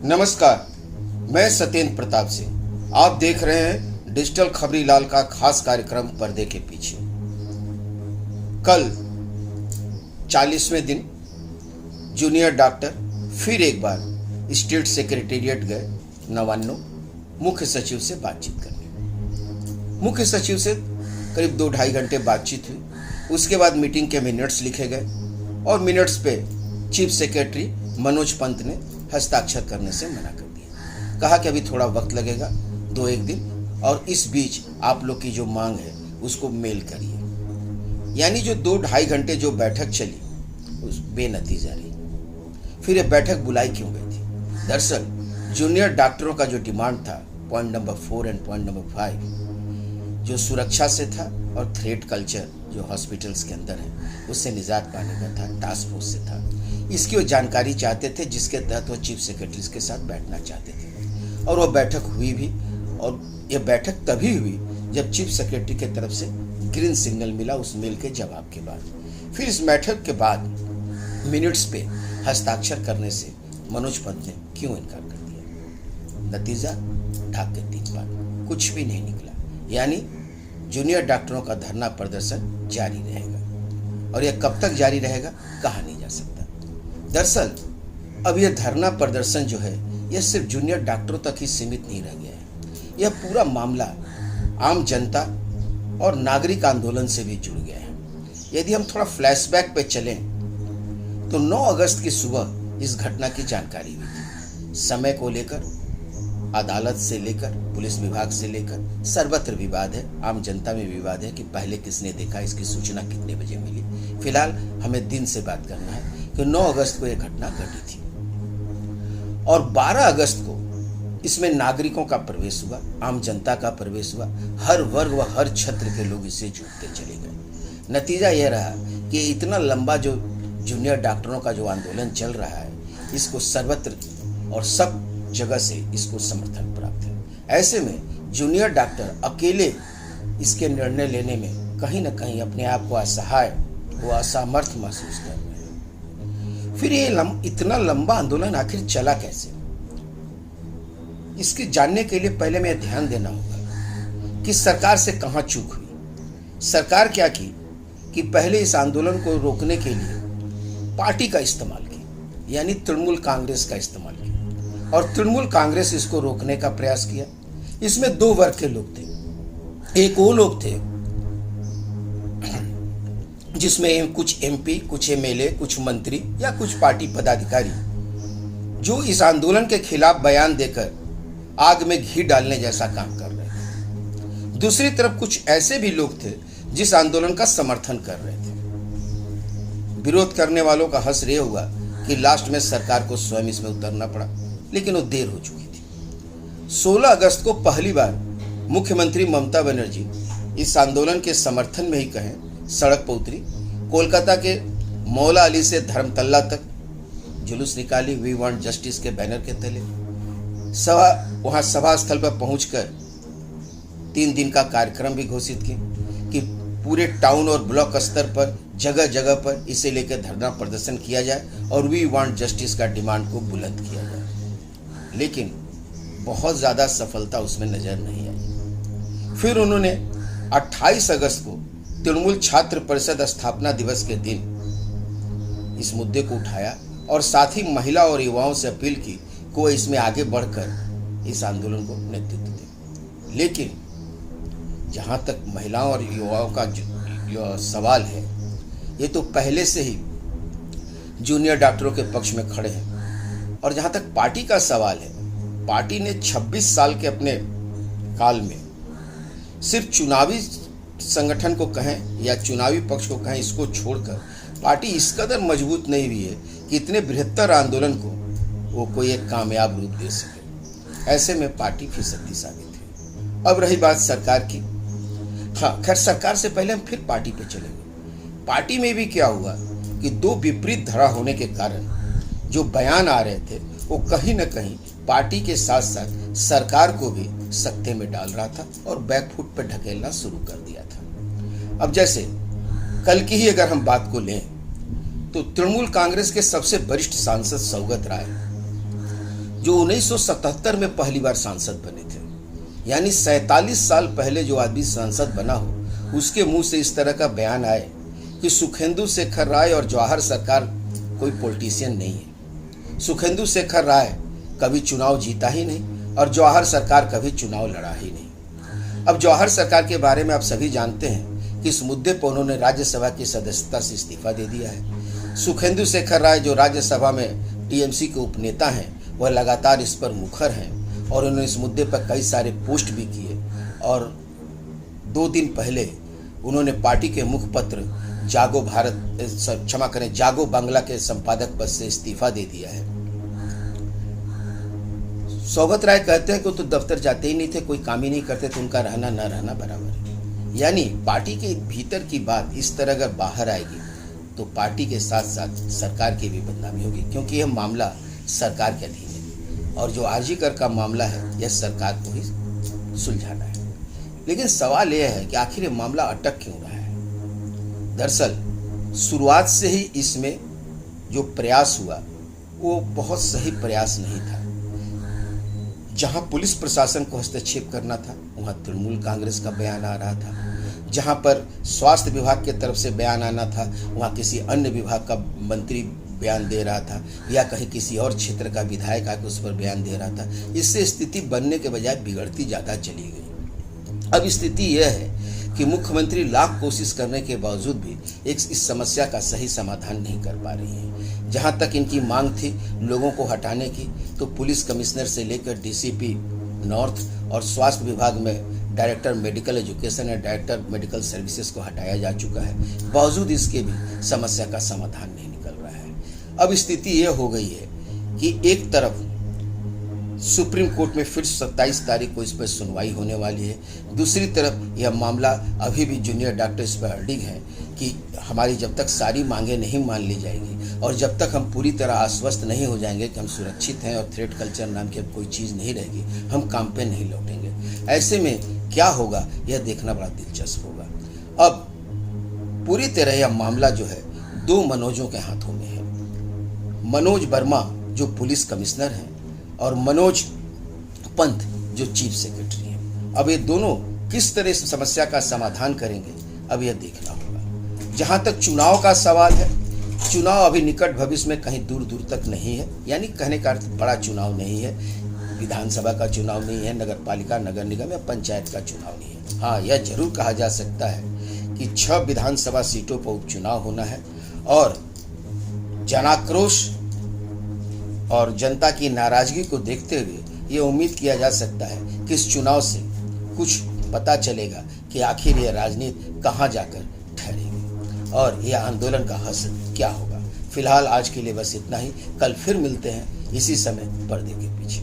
नमस्कार, मैं सत्येंद्र प्रताप सिंह। आप देख रहे हैं डिजिटल खबरीलाल का खास कार्यक्रम पर्दे के पीछे। कल 40वें दिन जूनियर डॉक्टर फिर एक बार स्टेट सेक्रेटेरिएट गए नवान्नो मुख्य सचिव से बातचीत करने। मुख्य सचिव से करीब 2-2.5 घंटे बातचीत हुई। उसके बाद मीटिंग के मिनट्स लिखे गए और मिनट्स पे चीफ सेक्रेटरी मनोज पंत ने हस्ताक्षर करने से मना कर दिया। कहा कि अभी थोड़ा वक्त लगेगा, 2-1 दिन, और इस बीच आप लोग की जो मांग है उसको मेल करिए। यानी जो 2-2.5 घंटे जो बैठक चली उस बेनतीजा रही। फिर ये बैठक बुलाई क्यों गई थी? दरअसल जूनियर डॉक्टरों का जो डिमांड था, point number 4 and point number 5, जो सुरक्षा से था और थ्रेट कल्चर जो हॉस्पिटल्स के अंदर है उससे निजात पाने का था, टास्क फोर्स से था। इसकी वो जानकारी चाहते थे जिसके तहत वो चीफ सेक्रेटरी के साथ बैठना चाहते थे। और वो बैठक हुई भी, और ये बैठक तभी हुई जब चीफ सेक्रेटरी की तरफ से ग्रीन सिग्नल मिला उस मेल के जवाब के बाद। फिर इस बैठक के बाद मिनट्स पे हस्ताक्षर करने से मनोज पंत ने क्यों इनकार कर दिया? नतीजा ढाक के 3 बार कुछ भी नहीं निकला। यानी जूनियर डॉक्टरों का धरना प्रदर्शन जारी रहेगा, और यह कब तक जारी रहेगा कहा नहीं जा सकता। दरअसल अब यह धरना प्रदर्शन जो है यह सिर्फ जूनियर डॉक्टरों तक ही सीमित नहीं रह गया है। यह पूरा मामला आम जनता और नागरिक आंदोलन से भी जुड़ गया है। यदि हम थोड़ा फ्लैशबैक पे चलें तो 9 अगस्त की सुबह इस घटना की जानकारी हुई थी। समय को लेकर अदालत से लेकर पुलिस विभाग से लेकर सर्वत्र विवाद है, आम जनता में विवाद है कि पहले किसने देखा, इसकी सूचना कितने बजे मिली। फिलहाल हमें दिन से बात करना है कि 9 अगस्त को यह घटना घटी थी और 12 अगस्त को इसमें नागरिकों का प्रवेश हुआ, आम जनता का प्रवेश हुआ। हर वर्ग व हर क्षेत्र के लोग इसे जुटते चले गए। नतीजा यह रहा कि इतना लंबा जो जूनियर डॉक्टरों का जो आंदोलन चल रहा है इसको सर्वत्र और सब जगह से इसको समर्थन प्राप्त है। ऐसे में जूनियर डॉक्टर अकेले इसके निर्णय लेने में कहीं ना कहीं अपने आप को असहाय व असमर्थ महसूस कर रहे हैं। फिर ये इतना लंबा आंदोलन आखिर चला कैसे? इसके जानने के लिए पहले में ध्यान देना होगा कि सरकार से कहां चूक हुई। सरकार क्या की कि पहले इस आंदोलन को रोकने के लिए पार्टी का इस्तेमाल किया, यानी तृणमूल कांग्रेस का इस्तेमाल किया, और तृणमूल कांग्रेस इसको रोकने का प्रयास किया। इसमें 2 वर्ग के लोग थे। एक वो लोग थे जिसमें कुछ एमपी, कुछ एमएलए, कुछ मंत्री या कुछ पार्टी पदाधिकारी जो इस आंदोलन के खिलाफ बयान देकर आग में घी डालने जैसा काम कर रहे थे। दूसरी तरफ कुछ ऐसे भी लोग थे जिस आंदोलन का समर्थन कर रहे थे। विरोध करने वालों का हश्र यह हुआ कि लास्ट में सरकार को स्वयं इसमें उतरना पड़ा, लेकिन वो देर हो चुकी थी। 16 अगस्त को पहली बार मुख्यमंत्री ममता बनर्जी इस आंदोलन के समर्थन में ही कहें सड़क पर उतरी। कोलकाता के मौला अली से धर्मतल्ला तक जुलूस निकाली, वी वांट जस्टिस के बैनर के तले। वहां सभा स्थल पर पहुंचकर 3 दिन का कार्यक्रम भी घोषित की कि पूरे टाउन और ब्लॉक स्तर पर जगह जगह पर इसे लेकर धरना प्रदर्शन किया जाए और वी वांट जस्टिस का डिमांड को बुलंद किया जाए। लेकिन बहुत ज़्यादा सफलता उसमें नजर नहीं आई। फिर उन्होंने 28 अगस्त को तृणमूल छात्र परिषद स्थापना दिवस के दिन इस मुद्दे को उठाया और साथ ही महिला और युवाओं से अपील की कि वो इसमें आगे बढ़कर इस आंदोलन को नेतृत्व दें। लेकिन जहाँ तक महिलाओं और युवाओं का जो सवाल है, ये तो पहले से ही जूनियर डॉक्टरों के पक्ष में खड़े हैं। और जहाँ तक पार्टी का सवाल है, पार्टी ने 26 साल के अपने काल में सिर्फ चुनावी संगठन को कहें या चुनावी पक्ष को कहें, इसको छोड़कर पार्टी इस कदर मजबूत नहीं हुई है कि इतने बृहत्तर आंदोलन को वो कोई एक कामयाब रूप दे सके। ऐसे में पार्टी फिसलती साबित है। अब रही बात सरकार की। हाँ, खैर सरकार से पहले हम फिर पार्टी पे चलेंगे। पार्टी में भी क्या हुआ कि 2 विपरीत धारा होने के कारण जो बयान आ रहे थे वो कहीं ना कहीं पार्टी के साथ साथ सरकार को भी सकते में डाल रहा था और बैकफुट पर ढकेलना शुरू कर दिया था। अब जैसे कल की ही अगर हम बात को लें तो तृणमूल कांग्रेस के सबसे वरिष्ठ सांसद सौगत राय जो 1977 में पहली बार सांसद बने थे। यानी 47 साल पहले जो आदमी सांसद बना हो, उसके मुंह से इस तरह का बयान आए कि सुखेंदु शेखर राय और जवाहर सरकार कोई पॉलिटिशियन नहीं है। सुखेंदु शेखर राय कभी चुनाव जीता ही नहीं और जवाहर सरकार कभी चुनाव लड़ा ही नहीं। अब जवाहर सरकार के बारे में आप सभी जानते हैं कि इस मुद्दे पर उन्होंने राज्यसभा की सदस्यता से इस्तीफा दे दिया है। सुखेंदु शेखर राय जो राज्यसभा में टीएमसी के उपनेता हैं, वह लगातार इस पर मुखर हैं और उन्होंने इस मुद्दे पर कई सारे पोस्ट भी किए और 2 दिन पहले उन्होंने पार्टी के मुखपत्र जागो बांग्ला के संपादक पद से इस्तीफा दे दिया है। सौगत राय कहते हैं कि वो तो दफ्तर जाते ही नहीं थे, कोई काम ही नहीं करते थे, उनका रहना न रहना बराबर है। यानी पार्टी के भीतर की बात इस तरह अगर बाहर आएगी तो पार्टी के साथ साथ सरकार की भी बदनामी होगी, क्योंकि यह मामला सरकार के अधीन है और जो आरजी कर का मामला है यह सरकार को ही सुलझाना है। लेकिन सवाल यह है कि आखिर ये मामला अटक क्यों रहा है। दरअसल शुरुआत से ही इसमें जो प्रयास हुआ वो बहुत सही प्रयास नहीं था। जहां पुलिस प्रशासन को हस्तक्षेप करना था वहां तृणमूल कांग्रेस का बयान आ रहा था, जहां पर स्वास्थ्य विभाग की तरफ से बयान आना था वहां किसी अन्य विभाग का मंत्री बयान दे रहा था या कहीं किसी और क्षेत्र का विधायक आकर उस पर बयान दे रहा था। इससे स्थिति बनने के बजाय बिगड़ती ज़्यादा चली गई। अब स्थिति यह है कि मुख्यमंत्री लाख कोशिश करने के बावजूद भी इस समस्या का सही समाधान नहीं कर पा रही है। जहां तक इनकी मांग थी लोगों को हटाने की, तो पुलिस कमिश्नर से लेकर डीसीपी नॉर्थ और स्वास्थ्य विभाग में डायरेक्टर मेडिकल एजुकेशन और डायरेक्टर मेडिकल सर्विसेज को हटाया जा चुका है। बावजूद इसके भी समस्या का समाधान नहीं निकल रहा है। अब स्थिति यह हो गई है कि एक तरफ सुप्रीम कोर्ट में फिर 27 तारीख को इस पर सुनवाई होने वाली है, दूसरी तरफ यह मामला अभी भी जूनियर डॉक्टर इस पर अडिग है कि हमारी जब तक सारी मांगें नहीं मान ली जाएगी और जब तक हम पूरी तरह आश्वस्त नहीं हो जाएंगे कि हम सुरक्षित हैं और थ्रेट कल्चर नाम की अब कोई चीज़ नहीं रहेगी, हम काम पे नहीं लौटेंगे। ऐसे में क्या होगा यह देखना बड़ा दिलचस्प होगा। अब पूरी तरह यह मामला जो है 2 मनोजों के हाथों में है। मनोज वर्मा जो पुलिस कमिश्नर हैं और मनोज पंत जो चीफ सेक्रेटरी हैं। अब ये दोनों किस तरह इस समस्या का समाधान करेंगे अब यह देखना होगा। जहां तक चुनाव का सवाल है, चुनाव अभी निकट भविष्य में कहीं दूर दूर तक नहीं है। यानी कहने का अर्थ बड़ा चुनाव नहीं है, विधानसभा का चुनाव नहीं है, नगर पालिका नगर निगम या पंचायत का चुनाव नहीं है। हाँ, यह जरूर कहा जा सकता है कि 6 विधानसभा सीटों पर उपचुनाव होना है और जनाक्रोश और जनता की नाराजगी को देखते हुए ये उम्मीद किया जा सकता है कि इस चुनाव से कुछ पता चलेगा कि आखिर यह राजनीति कहां जाकर ठहरेगी और यह आंदोलन का हश्र क्या होगा। फिलहाल आज के लिए बस इतना ही। कल फिर मिलते हैं इसी समय पर्दे के पीछे।